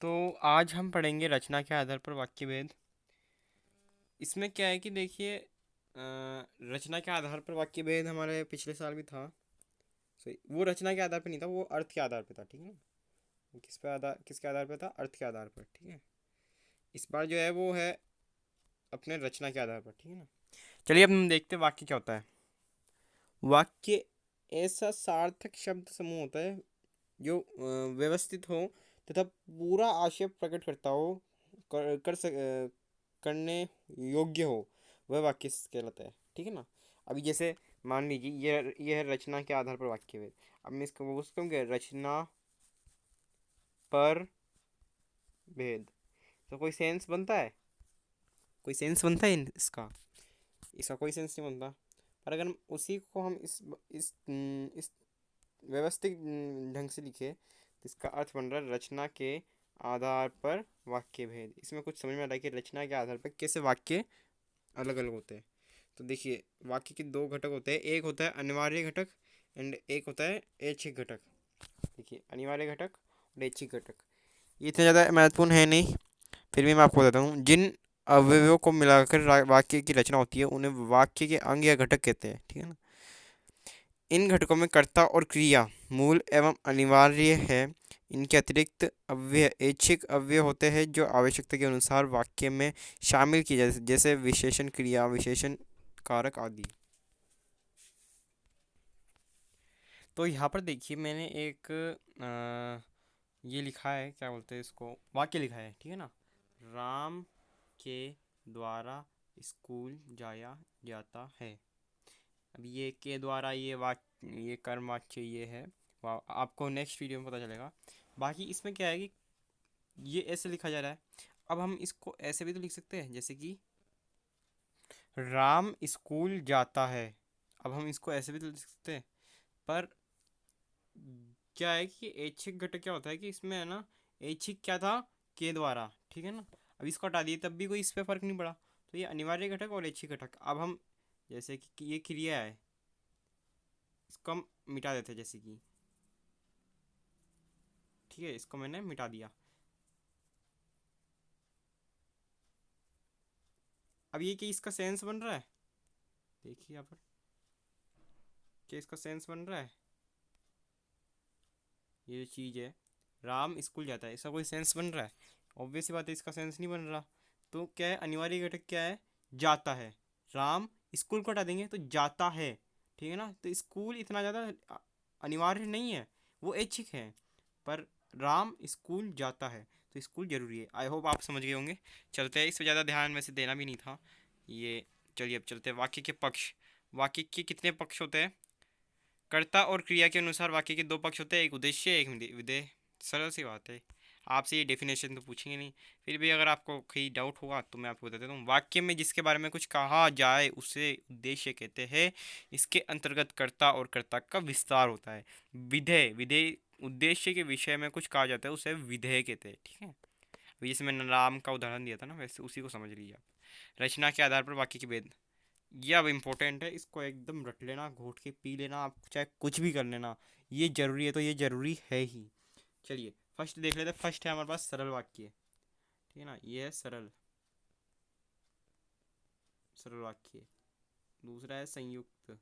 तो आज हम पढ़ेंगे रचना के आधार पर वाक्य भेद। इसमें क्या है कि देखिए, रचना के आधार पर वाक्य भेद हमारे पिछले साल भी था। सही, वो रचना के आधार पर नहीं था, वो अर्थ के आधार पर था। ठीक है ना। वो किसके आधार पर था? अर्थ के आधार पर। ठीक है। इस बार जो है वो है अपने रचना के आधार पर। ठीक है ना। चलिए अब हम देखते हैं वाक्य क्या होता है। वाक्य ऐसा सार्थक शब्द समूह होता है जो व्यवस्थित हो तथा पूरा आशय प्रकट करता हो, कर, कर सक, करने योग्य हो, वह वाक्य कहलाता है। ठीक है ना। अभी जैसे मान लीजिए ये है रचना के आधार पर वाक्य भेद। अब मैं इसको उसको क्या, रचना पर भेद। तो कोई सेंस बनता है? कोई सेंस बनता है इसका? इसका कोई सेंस नहीं बनता। पर अगर हम उसी को हम इस व्यवस्थित ढंग से लिखे तो इसका अर्थ बन रहा है रचना के आधार पर वाक्य भेद। इसमें कुछ समझ में आ रहा है कि रचना के आधार पर कैसे वाक्य अलग अलग होते हैं। तो देखिए, वाक्य के दो घटक होते हैं। एक होता है अनिवार्य घटक एंड एक होता है ऐच्छिक घटक। देखिए, अनिवार्य घटक और ऐच्छिक घटक ये इतने ज़्यादा महत्वपूर्ण है नहीं, फिर भी मैं आपको बताता हूँ। जिन अवयवों को मिलाकर वाक्य की रचना होती है उन्हें वाक्य के अंग या घटक कहते हैं। ठीक है ना। इन घटकों में कर्ता और क्रिया मूल एवं अनिवार्य है। इनके अतिरिक्त अव्यय ऐच्छिक अव्यय होते हैं जो आवश्यकता के अनुसार वाक्य में शामिल किए जाते हैं, जैसे विशेषण क्रिया, विशेषण कारक आदि। तो यहाँ पर देखिए मैंने एक ये लिखा है, क्या बोलते हैं इसको, वाक्य लिखा है। ठीक है ना। राम के द्वारा स्कूल जाया जाता है। अब ये के द्वारा, ये कर्म वाक्य ये है। आपको नेक्स्ट वीडियो में पता चलेगा। बाकी इसमें क्या है कि ये ऐसे लिखा जा रहा है। अब हम इसको ऐसे भी तो लिख सकते हैं, जैसे कि राम स्कूल जाता है। अब हम इसको ऐसे भी तो लिख सकते हैं। पर क्या है कि ऐच्छिक घटक क्या होता है कि इसमें है ना, ऐच्छिक क्या था? के द्वारा। ठीक है ना। अब इसको हटा दिए तब भी कोई इस पर फर्क नहीं पड़ा। तो ये अनिवार्य घटक और ऐच्छिक घटक। अब हम जैसे कि ये क्रिया है, इसको हम मिटा देते हैं, जैसे कि ठीक है, इसको मैंने मिटा दिया। अब ये कि इसका सेंस बन रहा है। देखिए यहाँ पर क्या इसका सेंस बन रहा है। ये जो चीज़ है, राम स्कूल जाता है, इसका कोई सेंस बन रहा है? ऑब्वियस सी बात है, इसका सेंस नहीं बन रहा। तो क्या है, अनिवार्य घटक क्या है? जाता है। राम स्कूल को हटा देंगे तो जाता है। ठीक है ना। तो स्कूल इतना ज़्यादा अनिवार्य नहीं है, वो ऐच्छिक है। पर राम स्कूल जाता है तो स्कूल जरूरी है। आई होप आप समझ गए होंगे। चलते हैं, इस पर ज़्यादा ध्यान वैसे देना भी नहीं था ये। चलिए अब चलते हैं वाक्य के पक्ष। वाक्य के कितने पक्ष होते हैं? कर्ता और क्रिया के अनुसार वाक्य के दो पक्ष होते हैं, एक उद्देश्य एक विधेय। सरल सी बात है। आपसे ये डेफिनेशन तो पूछेंगे नहीं, फिर भी अगर आपको कहीं डाउट होगा तो मैं आपको बता देता हूँ। वाक्य में जिसके बारे में कुछ कहा जाए उसे उद्देश्य कहते हैं। इसके अंतर्गत कर्ता और कर्ता का विस्तार होता है। विधेय विधेय उद्देश्य के विषय में कुछ कहा जाता है उसे विधेय कहते हैं। ठीक है। अभी जैसे मैंने राम का उदाहरण दिया था ना, वैसे उसी को समझ लीजिए आप। रचना के आधार पर वाक्य के भेद, ये अब इम्पोर्टेंट है, इसको एकदम रट लेना, घोट के पी लेना, आप चाहे कुछ भी कर लेना। ये जरूरी है तो ये जरूरी है ही। चलिए फर्स्ट देख लेते हैं। फर्स्ट है हमारे पास सरल वाक्य। ठीक है ना, ये है सरल सरल वाक्य। दूसरा है संयुक्त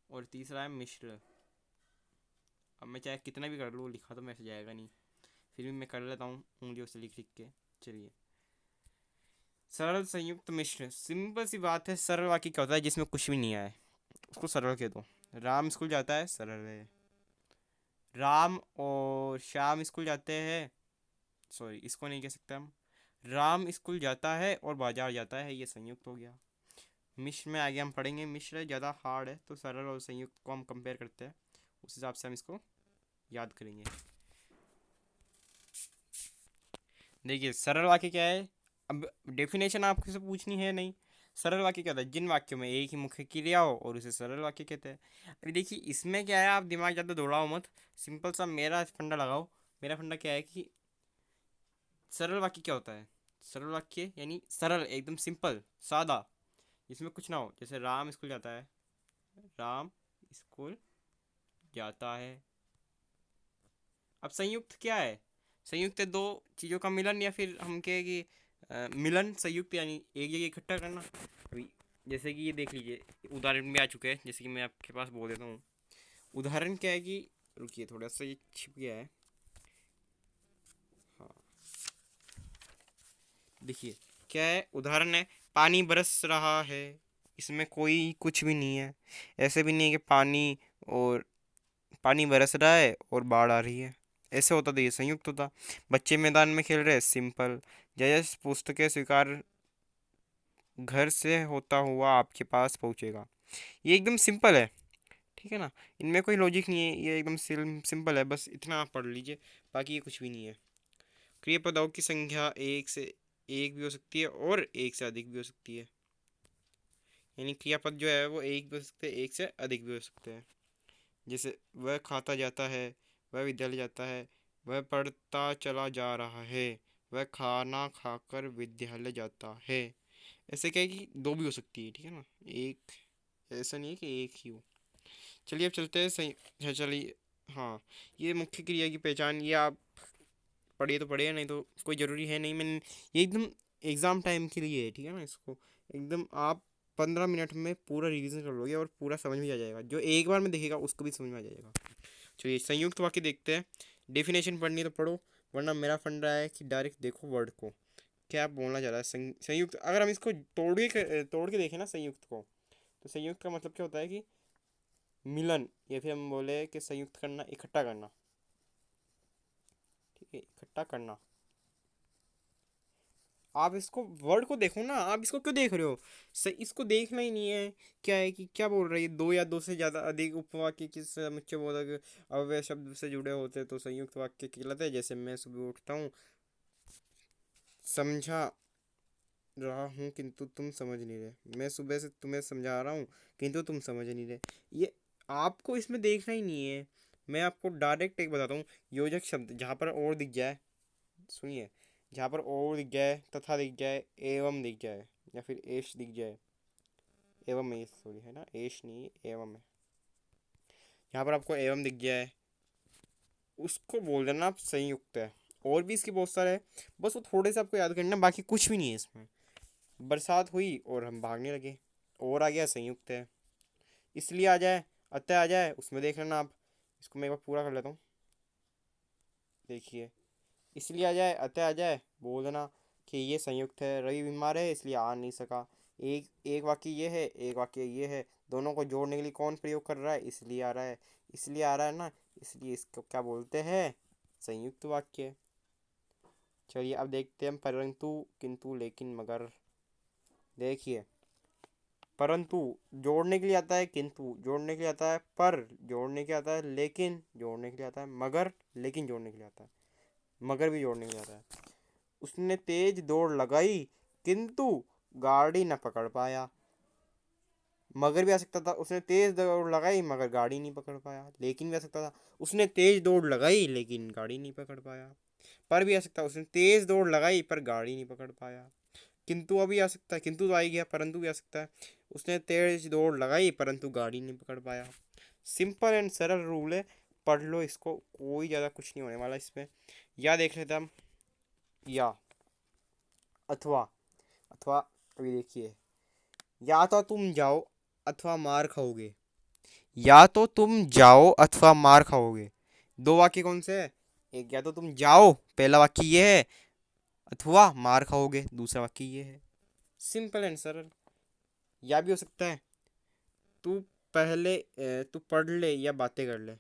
और तीसरा है मिश्र। अब मैं चाहे कितना भी कर लूँ, लिखा तो मैसेज आएगा नहीं, फिर भी मैं कर लेता हूँ उंगलियों से लिख लिख के। चलिए, सरल संयुक्त मिश्र, सिंपल सी बात है। सरल वाक्य क्या होता है? जिसमें कुछ भी नहीं आए उसको सरल कह दो। राम स्कूल जाता है, सरल है। राम और श्याम स्कूल जाते हैं, सॉरी इसको नहीं कह सकते हम। राम स्कूल जाता है और बाजार जाता है, ये संयुक्त हो गया। मिश्र में आगे हम पढ़ेंगे, मिश्र ज़्यादा हार्ड है, तो सरल और संयुक्त को हम कंपेयर करते हैं, उस हिसाब से हम इसको याद करेंगे। देखिए सरल वाक्य क्या है। अब डेफिनेशन आपको से पूछनी है नहीं। सरल वाक्य क्या होता है? जिन वाक्यों में एक ही मुख्य क्रिया हो और उसे सरल वाक्य कहते हैं। अभी देखिए इसमें क्या है, आप दिमाग ज़्यादा दौड़ाओ मत, सिंपल सा मेरा फंडा लगाओ। मेरा फंडा क्या है कि सरल वाक्य क्या होता है? सरल वाक्य यानी सरल, एकदम सिंपल सादा, जिसमें कुछ ना हो। जैसे राम स्कूल जाता है, राम स्कूल जाता है। अब संयुक्त क्या है? संयुक्त है दो चीज़ों का मिलन, या फिर हम कहें कि मिलन संयुक्त, यानी एक जगह इकट्ठा करना। अभी जैसे कि ये देख लीजिए, उदाहरण में आ चुके हैं, जैसे कि मैं आपके पास बोल देता हूँ। उदाहरण क्या है कि, रुकिए थोड़ा सा ये छिप गया है। हाँ, देखिए क्या है, उदाहरण है, पानी बरस रहा है, इसमें कोई कुछ भी नहीं है। ऐसे भी नहीं है कि और पानी बरस रहा है और बाढ़ आ रही है, ऐसे होता तो ये संयुक्त होता। बच्चे मैदान में खेल रहे हैं, सिंपल। जयस पुस्तकें स्वीकार, घर से होता हुआ आपके पास पहुंचेगा, ये एकदम सिंपल है। ठीक है ना, इनमें कोई लॉजिक नहीं है, ये एकदम सिंपल है, बस इतना आप पढ़ लीजिए, बाकी ये कुछ भी नहीं है। क्रियापदों की संख्या एक से एक भी हो सकती है और एक से अधिक भी हो सकती है, यानी क्रियापद जो है वो एक भी हो सकते हैं, एक से अधिक भी हो सकते हैं। जैसे वह खाता जाता है, वह विद्यालय जाता है, वह पढ़ता चला जा रहा है, वह खाना खाकर विद्यालय जाता है। ऐसे क्या है कि दो भी हो सकती है, ठीक है ना, एक, ऐसा नहीं है कि एक ही हो। चलिए अब चलते हैं सही। अच्छा चलिए, हाँ, ये मुख्य क्रिया की पहचान, ये आप पढ़िए तो पढ़िए, नहीं तो कोई ज़रूरी है नहीं। मैंने ये एकदम एग्ज़ाम टाइम के लिए है, ठीक है ना, इसको एकदम आप 15 मिनट में पूरा रिवीजन कर लोगे और पूरा समझ में आ जाएगा, जो एक बार में देखेगा उसको भी समझ में आ जाएगा। चलिए संयुक्त वाक्य देखते हैं। डेफिनेशन पढ़नी तो पढ़ो, वरना मेरा फंडा है कि डायरेक्ट देखो वर्ड को, क्या बोलना चाह रहा है। संयुक्त, अगर हम इसको तोड़ के देखें ना संयुक्त को, तो संयुक्त का मतलब क्या होता है कि मिलन, या फिर हम बोले कि संयुक्त करना, इकट्ठा करना। ठीक है, इकट्ठा करना। आप इसको वर्ड को देखो ना, आप इसको क्यों देख रहे हो? इसको देखना ही नहीं है। क्या है कि क्या बोल रही है, दो या दो से ज़्यादा अधिक उपवाक्य किस मुख्य बोधक अव्यय शब्द से जुड़े होते हैं तो संयुक्त वाक्य कहलाते हैं। जैसे मैं सुबह उठता हूँ, समझा रहा हूँ किंतु तुम समझ नहीं रहे, मैं सुबह से तुम्हें समझा रहा हूँ किंतु तुम समझ नहीं रहे। ये आपको इसमें देखना ही नहीं है। मैं आपको डायरेक्ट एक बताता हूँ, योजक शब्द जहाँ पर और दिख जाए, सुनिए, जहाँ पर और दिख जाए, तथा दिख जाए, एवं दिख जाए, या फिर एश दिख जाए, एवं एश, सॉरी, है ना, एश नहीं एवं है। यहाँ पर आपको एवं दिख जाए, उसको बोल देना आप संयुक्त है। और भी इसके बहुत सारे हैं, बस वो थोड़े से आपको याद करना, बाकी कुछ भी नहीं है इसमें। बरसात हुई और हम भागने लगे, और आ गया, संयुक्त है। इसलिए आ जाए, अतः आ जाए, उसमें देख लेना आप। इसको मैं एक बार पूरा कर लेता हूँ, देखिए। इसलिए आ जाए, अतः आ जाए, बोल देना कि ये संयुक्त है। रवि बीमार है इसलिए आ नहीं सका, एक एक वाक्य ये है, एक वाक्य ये है, दोनों को जोड़ने के लिए कौन प्रयोग कर रहा है, इसलिए आ रहा है, इसलिए आ रहा है ना, इसलिए इसको क्या बोलते हैं, संयुक्त वाक्य। चलिए अब देखते हैं हम, परंतु, किंतु, लेकिन, मगर। देखिए, परंतु जोड़ने के लिए आता है, किंतु जोड़ने के लिए आता है, पर जोड़ने के लिए आता है, लेकिन जोड़ने के लिए आता है, मगर लेकिन जोड़ने के लिए आता है, मगर भी जोड़ने के लिए आता है। उसने तेज दौड़ लगाई किंतु गाड़ी न पकड़ पाया, मगर भी आ सकता था। उसने तेज दौड़ लगाई मगर गाड़ी नहीं पकड़ पाया, लेकिन भी आ सकता था। उसने तेज दौड़ लगाई लेकिन गाड़ी नहीं पकड़ पाया, पर भी आ सकता है। उसने तेज दौड़ लगाई पर गाड़ी नहीं पकड़ पाया, किंतु अभी आ सकता है, किंतु तो आ ही गया, परंतु भी आ सकता है। उसने तेज दौड़ लगाई परंतु गाड़ी नहीं पकड़ पाया। सिंपल एंड सरल रूल है, पढ़ लो इसको, कोई ज़्यादा कुछ नहीं होने वाला इसमें। या देख लेते हैं हम, या, अथवा। अथवा, अभी देखिए, या तो तुम जाओ अथवा मार खाओगे, या तो तुम जाओ अथवा मार खाओगे। दो वाक्य कौन से है? एक, या तो तुम जाओ, पहला वाक्य ये है, अथवा मार खाओगे, दूसरा वाक्य ये है। सिंपल एंड सरल। या भी हो सकता है, तू तू पढ़ ले या बातें कर ले,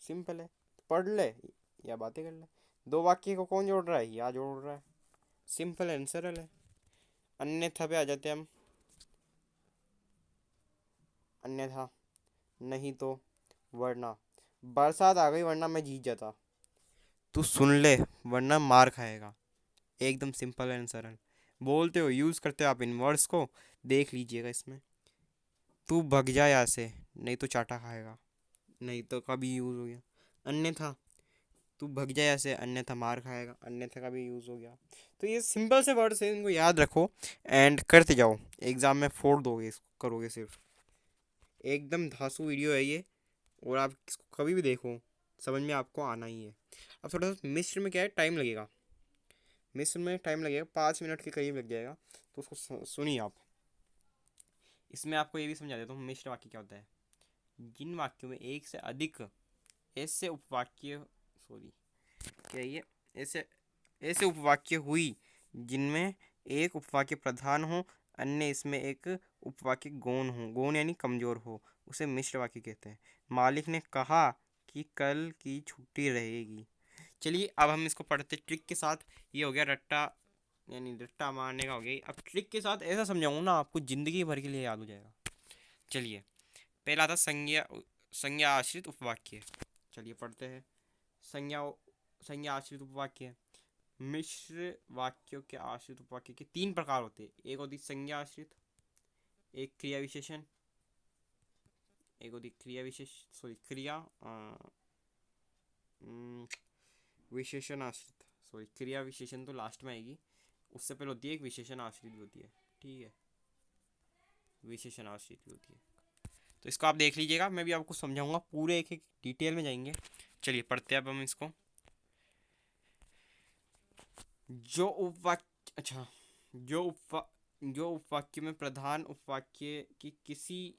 सिंपल है, पढ़ ले या बातें कर ले। दो वाक्य को कौन जोड़ रहा है? या जोड़ रहा है, सिंपल एंड सरल है। अन्यथा पे आ जाते हैं हम, अन्यथा, नहीं तो, वरना। बरसात आ गई वरना मैं जीत जाता, तू सुन ले वरना मार खाएगा। एकदम सिंपल एंड सरल। बोलते हो, यूज़ करते हो आप इन वर्ड्स को, देख लीजिएगा इसमें। तू भग जा यहाँ से, नहीं तो चाटा खाएगा, नहीं तो का भी यूज़ हो गया। अन्यथा, तू भग जा यहाँ से, अन्यथा मार खाएगा, अन्यथा का भी यूज़ हो गया। तो ये सिंपल से वर्ड्स हैं, इनको याद रखो एंड करते जाओ, एग्ज़ाम में फोड़ दोगे इसको, करोगे सिर्फ। एकदम धांसू वीडियो है ये, और आप इसको कभी भी देखो, समझ में आपको आना ही है। अब थोड़ा सा मिस्र में क्या है, टाइम लगेगा, मिस्र में टाइम लगेगा, 5 मिनट के करीब लग जाएगा, तो उसको सुनिए आप। इसमें आपको ये भी समझा देता हूँ मिश्र वाक्य क्या होता है। जिन वाक्यों में एक से अधिक ऐसे उपवाक्य, सॉरी क्या ये, ऐसे ऐसे उपवाक्य हुई जिनमें एक उपवाक्य प्रधान हो, अन्य इसमें एक उपवाक्य गौण हो, गौण यानी कमजोर हो, उसे मिश्र वाक्य कहते हैं। मालिक ने कहा कि कल की छुट्टी रहेगी। चलिए अब हम इसको पढ़ते ट्रिक के साथ। ये हो गया रट्टा, यानी रट्टा मारने का हो गया। अब ट्रिक के साथ ऐसा समझाऊंगा ना, आपको जिंदगी भर के लिए याद हो जाएगा। चलिए पहला था संज्ञा, संज्ञा आश्रित उपवाक्य। चलिए पढ़ते हैं। संज्ञा, संज्ञा आश्रित उपवाक्य। मिश्र वाक्यों के आश्रित उपवाक्य के 3 प्रकार होते हैं। एक होती संज्ञा आश्रित, एक क्रिया विशेषण, एक होती क्रिया विशेष, सॉरी क्रिया विशेषण आश्रित, सॉरी क्रिया विशेषण तो लास्ट में आएगी, उससे पहले होती है एक विशेषण आश्रित भी होती है। ठीक है, विशेषण आश्रित भी होती है। तो इसको आप देख लीजिएगा, मैं भी आपको समझाऊंगा, पूरे एक एक डिटेल में जाएंगे। चलिए पढ़ते हैं अब हम इसको। जो उपवाक्य, अच्छा, जो उपवाक्य में प्रधान उपवाक्य की किसी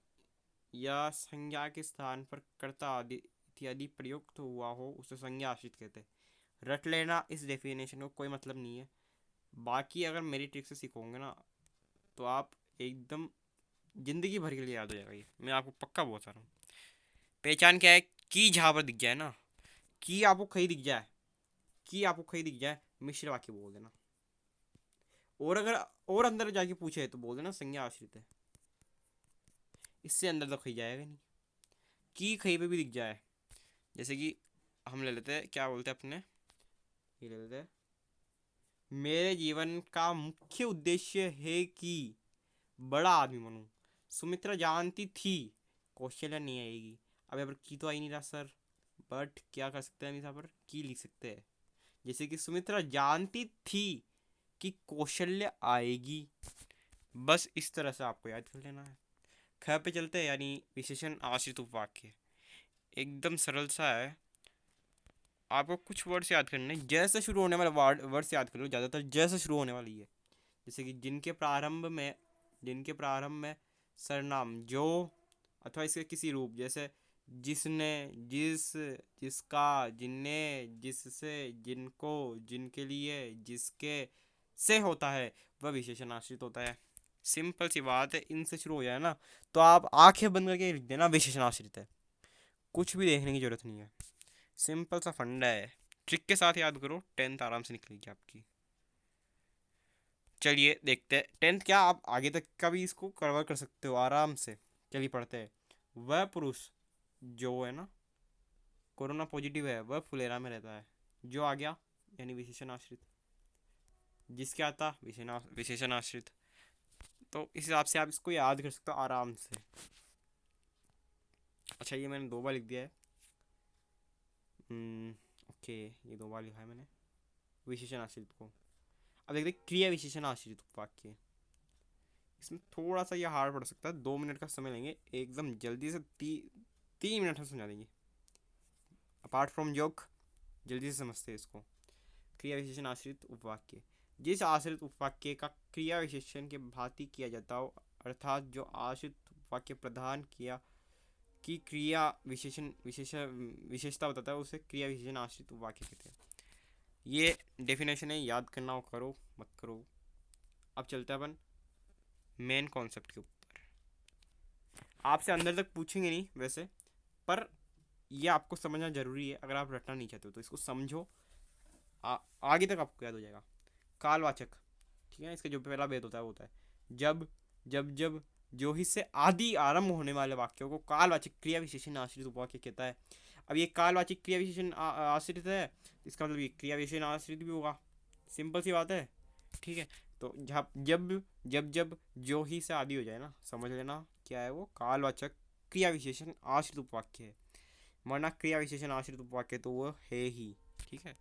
या संज्ञा के स्थान पर कर्ता आदि इत्यादि प्रयुक्त हुआ हो उसे संज्ञा आश्रित कहते हैं। रट लेना इस डेफिनेशन को, कोई मतलब नहीं है। बाकी अगर मेरी ट्रिक से सीखोगे ना तो आप एकदम जिंदगी भर के लिए याद हो जाएगा, ये मैं आपको पक्का बता रहा हूँ। पहचान क्या है, की जहाँ पर दिख जाए ना, की आपको कहीं दिख जाए, की आपको कहीं दिख जाए, मिश्र वाक्य बोल देना। और अगर और अंदर जाके पूछे तो बोल देना संज्ञा आश्रित है, इससे अंदर तो कहीं जाएगा नहीं। की कहीं पे भी दिख जाए, जैसे कि हम ले लेते हैं, क्या बोलते हैं अपने, ये ले लेते हैं, मेरे जीवन का मुख्य उद्देश्य है कि बड़ा आदमी बनूं। सुमित्रा जानती थी कौशल्या नहीं आएगी। अब यहाँ पर की तो आ ही नहीं रहा सर, बट क्या कर सकते हैं हम यहाँ पर, की लिख सकते हैं। जैसे कि सुमित्रा जानती थी कि कौशल्या आएगी। बस इस तरह से आपको याद कर लेना है। ख पे चलते हैं, यानी विशेषण आश्रित उपवाक्य। एकदम सरल सा है, आपको कुछ वर्ड्स याद करने हैं। जैसे शुरू होने वाले वर्ड्स याद कर लो, ज़्यादातर जैसे शुरू होने वाली है। जैसे कि जिनके प्रारंभ में सरनाम जो, अथवा इसके किसी रूप, जैसे जिसने, जिस, जिसका, जिनने, जिससे, जिनको, जिनके लिए, जिसके से होता है, वह विशेषण आश्रित होता है। सिंपल सी बात है, इनसे शुरू हो जाए ना तो आप आंखें बंद करके लिख देना विशेषण आश्रित है, कुछ भी देखने की जरूरत नहीं है। सिंपल सा फंडा है, ट्रिक के साथ याद करो, 10th आराम से निकलेगी आपकी। चलिए देखते हैं 10th क्या, आप आगे तक का भी इसको कवर कर सकते हो आराम से। चलिए पढ़ते हैं। वह पुरुष जो है ना, कोरोना पॉजिटिव है, वह फुलेरा में रहता है। जो आ गया यानी विशेषण आश्रित, जिसके आता विशेषण आश्रित। तो इस हिसाब से आप इसको याद कर सकते हो आराम से। अच्छा ये मैंने 2 बार लिख दिया है, ओके, ये 2 बार लिखा है मैंने विशेषण आश्रित को। अब देखते हैं क्रिया विशेषण आश्रित वाक्य। इसमें थोड़ा सा ये हार्ड पड़ सकता है, 2 मिनट का समय लेंगे, एकदम जल्दी से 3 मिनट में समझा देंगे। अपार्ट फ्रॉम जोक, जल्दी से समझते हैं इसको। क्रिया विशेषण आश्रित उपवाक्य, जिस आश्रित उपवाक्य का क्रिया विशेषण के भांति किया जाता हो, अर्थात जो आश्रित उपवाक्य प्रधान किया की क्रिया विशेषता बताता है, उसे क्रिया विशेषण आश्रित उपवाक्य कहते हैं। ये डेफिनेशन है, याद करना हो करो, मत करो। अब चलते हैं अपन मेन कॉन्सेप्ट के ऊपर। आपसे अंदर तक पूछेंगे नहीं वैसे, पर ये आपको समझना जरूरी है। अगर आप रटना नहीं चाहते हो तो इसको समझो, आगे तक आपको याद हो जाएगा। कालवाचक, ठीक है, इसका जो पहला भेद होता है वो होता है जब, जब जो ही से आदि आरंभ होने वाले वाक्यों को कालवाचक क्रिया विशेषण आश्रित उपवाक्य कहता है। अब ये कालवाचक क्रिया विशेषण आश्रित है, इसका मतलब ये क्रिया विशेषण आश्रित भी होगा। सिंपल सी बात है, ठीक है। तो जब जो ही से आदि हो जाए ना, समझ लेना क्या है वो, कालवाचक क्रिया विशेषण आश्रित उपवाक्य है। वरना क्रिया विशेषण आश्रित उपवाक्य तो वो है ही, ठीक है।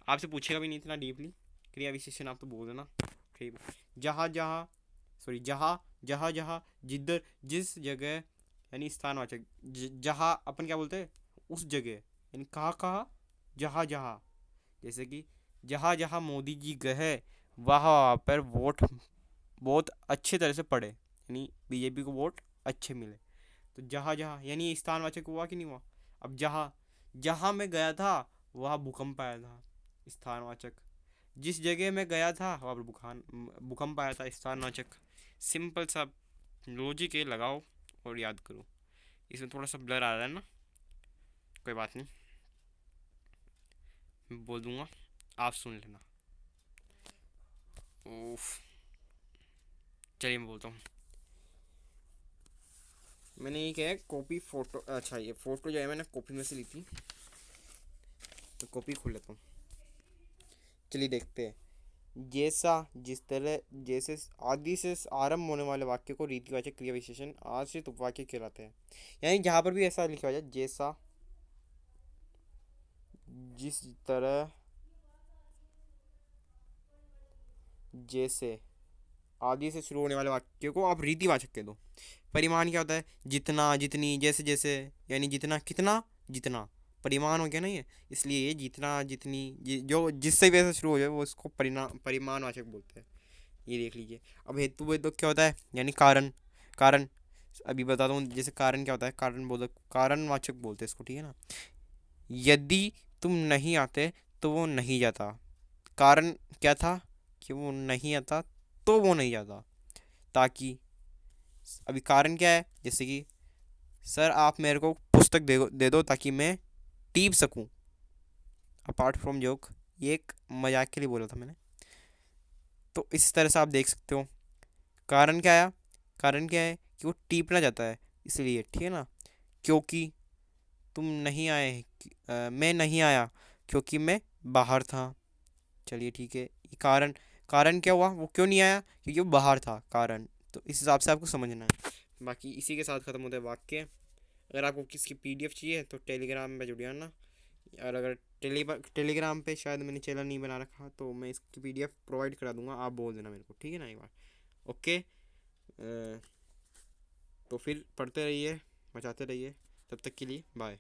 आपसे पूछेगा भी नहीं इतना डीपली, क्रिया विशेषण आप तो बोल देना। ठीक, जहाँ जहाँ, सॉरी जहाँ जहाँ, जिधर, जिस जगह, यानी स्थानवाचक। जहाँ अपन क्या बोलते हैं, उस जगह, यानी कहाँ कहाँ, जहाँ जहाँ। जैसे कि जहाँ जहाँ मोदी जी गए वहाँ वहाँ पर वोट बहुत अच्छे तरह से पड़े, यानी बीजेपी को वोट अच्छे मिले। तो जहाँ जहाँ यानी ये स्थानवाचक हुआ कि नहीं हुआ। अब जहाँ जहाँ मैं गया था वहाँ भूकंप आया था, स्थानवाचक। जिस जगह मैं गया था वहाँ पर भूकंप आया था, स्थानवाचक। सिंपल सा लॉजिक है, लगाओ और याद करो। इसमें थोड़ा सा ब्लर आ रहा है ना, कोई बात नहीं, मैं बोल दूंगा, आप सुन लेना। उफ, चलिए मैं बोलता हूँ। मैंने ये क्या है, कॉपी फोटो, अच्छा ये फोटो जो है मैंने कॉपी में से ली थी, तो कॉपी खोल लेता हूँ। चलिए देखते हैं। जैसा, जिस तरह, जैसे आदि से आरंभ होने वाले वाक्य को रीतिवाचक क्रिया विशेषण आश्रित उपवाक्य कहलाते हैं। यानी जहाँ पर भी ऐसा लिखा हो जाए, जैसा, जिस तरह, जैसे, आदि से शुरू होने वाले वाक्य को आप रीतिवाचक कह दो। परिमाण क्या होता है, जितना, जितनी, जैसे जैसे, यानी जितना, कितना, जितना। परिमाण हो गया ना ये, इसलिए ये जितना, जितनी, जो जिससे भी ऐसा शुरू हो जाए वो उसको परिमाणवाचक बोलते हैं। ये देख लीजिए। अब हेतु वेद क्या होता है, यानी कारण। कारण अभी बताता हूँ। जैसे कारण क्या होता है, कारण बोधक, कारणवाचक बोलते हैं इसको, ठीक है ना। यदि तुम नहीं आते तो वो नहीं जाता। कारण क्या था, कि वो नहीं आता तो वो नहीं जाता। ताकि, अभी कारण क्या है, जैसे कि सर आप मेरे को पुस्तक दे दो ताकि मैं टीप सकूं। अपार्ट फ्रॉम जोक, ये एक मजाक के लिए बोला था मैंने। तो इस तरह से आप देख सकते हो। कारण क्या आया, कारण क्या है कि वो टीपना चाहता है, इसलिए, ठीक है ना। क्योंकि तुम नहीं आए, मैं नहीं आया क्योंकि मैं बाहर था। चलिए ठीक है, ये कारण, कारण क्या हुआ, वो क्यों नहीं आया, क्योंकि वो बाहर था, कारण। तो इस हिसाब से आपको समझना है। बाकी इसी के साथ ख़त्म होता है वाक्य। अगर आपको किसकी पीडीएफ चाहिए तो टेलीग्राम में जुड़ जाना। और अगर टेलीग्राम पे शायद मैंने चैनल नहीं बना रखा तो मैं इसकी पीडीएफ प्रोवाइड करा दूंगा, आप बोल देना मेरे को, ठीक है ना, एक बार। ओके। तो फिर पढ़ते रहिए, बचाते रहिए। तब तक के लिए बाय।